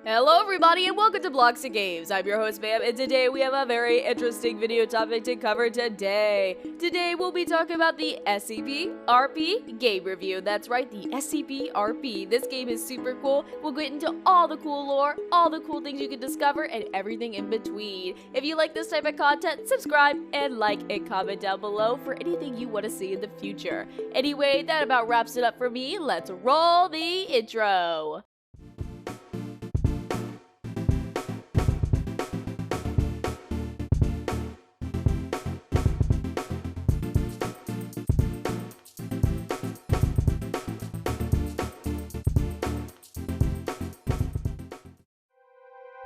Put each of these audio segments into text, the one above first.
Hello everybody and welcome to Blox Games. I'm your host Bam, and today we have a very interesting video topic to cover today. Today we'll be talking about the Scp Rp Game review. That's right, the Scp Rp. This game is super cool. We'll get into all the cool lore, all the cool things you can discover, and everything in between. If you like this type of content, subscribe and like and comment down below for anything you want to see in the future. Anyway, that about wraps it up for me. Let's roll the intro.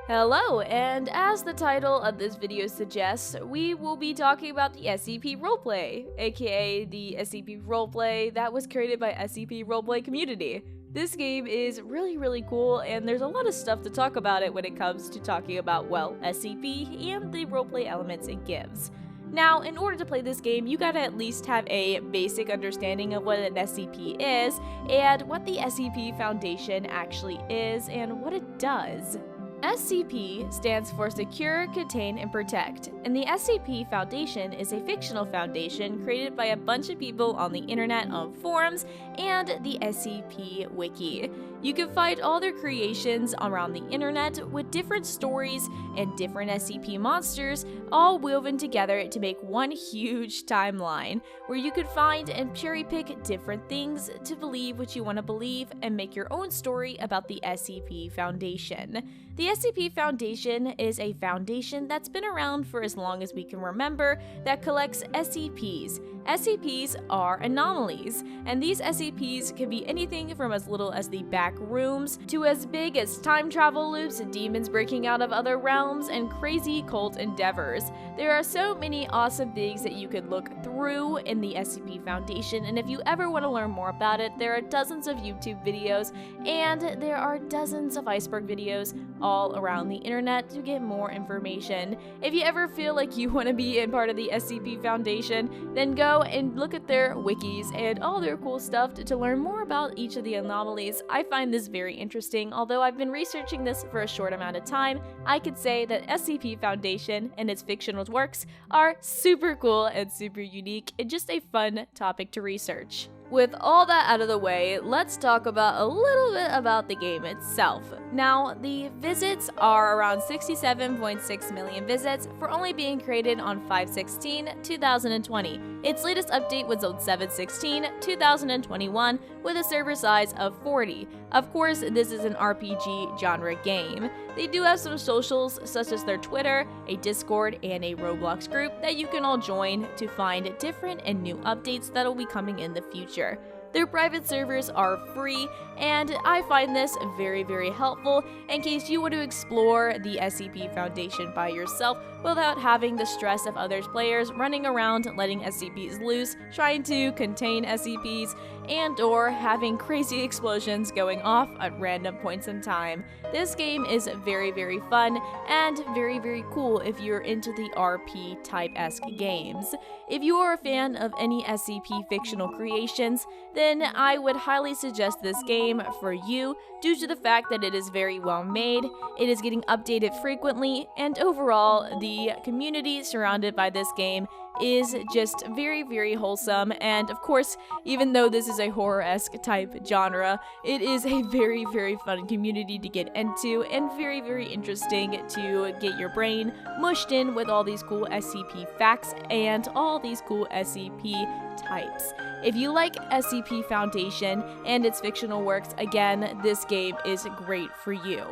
Hello, and as the title of this video suggests, we will be talking about the Scp Roleplay, aka the Scp Roleplay that was created by Scp Roleplay community. This game is really cool, and there's a lot of stuff to talk about it when it comes to talking about, well, Scp and the roleplay elements it gives. Now, in order to play this game, you gotta at least have a basic understanding of what an SCP is, and what the SCP Foundation actually is, and what it does. SCP stands for Secure, Contain, and Protect, and the SCP Foundation is a fictional foundation created by a bunch of people on the internet on forums and the SCP Wiki. You can find all their creations around the internet with different stories and different SCP monsters all woven together to make one huge timeline where you could find and cherry pick different things to believe what you want to believe and make your own story about the SCP Foundation. The SCP Foundation is a foundation that's been around for as long as we can remember that collects SCPs. SCPs are anomalies, and these SCPs can be anything from as little as the back rooms to as big as time travel loops, demons breaking out of other realms, and crazy cult endeavors. There are so many awesome things that you could look through in the SCP Foundation, and if you ever want to learn more about it, there are dozens of YouTube videos, and there are dozens of iceberg videos all around the internet to get more information. If you ever feel like you want to be in part of the SCP Foundation, then go and look at their wikis and all their cool stuff to learn more about each of the anomalies. I find this very interesting. Although I've been researching this for a short amount of time, I could say that SCP Foundation and its fictional works are super cool and super unique and just a fun topic to research. With all that out of the way, let's talk about a little bit about the game itself. Now, the visits are around 67.6 million visits for only being created on 5/16/2020. Its latest update was on 7/16/2021 with a server size of 40. Of course, this is an RPG genre game. They do have some socials such as their Twitter, a Discord, and a Roblox group that you can all join to find different and new updates that'll be coming in the future. Their private servers are free, and I find this very helpful in case you want to explore the SCP Foundation by yourself without having the stress of other players running around letting SCPs loose, trying to contain SCPs, and or having crazy explosions going off at random points in time. This game is very fun and very cool if you're into the RP type-esque games. If you are a fan of any SCP fictional creations, then I would highly suggest this game for you due to the fact that it is very well made, it is getting updated frequently, and overall the community surrounded by this game is just very wholesome. And of course, even though this is a horror-esque type genre, it is a very fun community to get into and very interesting to get your brain mushed in with all these cool SCP facts and all these cool SCP types. If you like SCP Foundation and its fictional works, again, this game is great for you.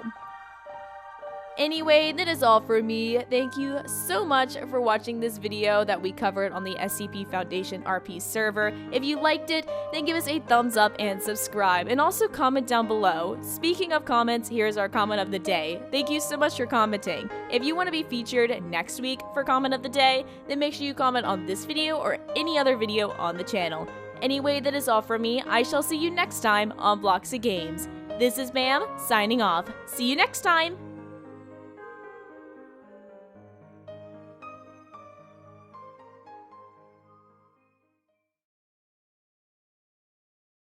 Anyway, that is all for me. Thank you so much for watching this video that we covered on the SCP Foundation RP server. If you liked it, then give us a thumbs up and subscribe, and also comment down below. Speaking of comments, here's our comment of the day. Thank you so much for commenting. If you want to be featured next week for comment of the day, then make sure you comment on this video or any other video on the channel. Anyway, that is all for me. I shall see you next time on Blox Games. This is Bam, signing off. See you next time!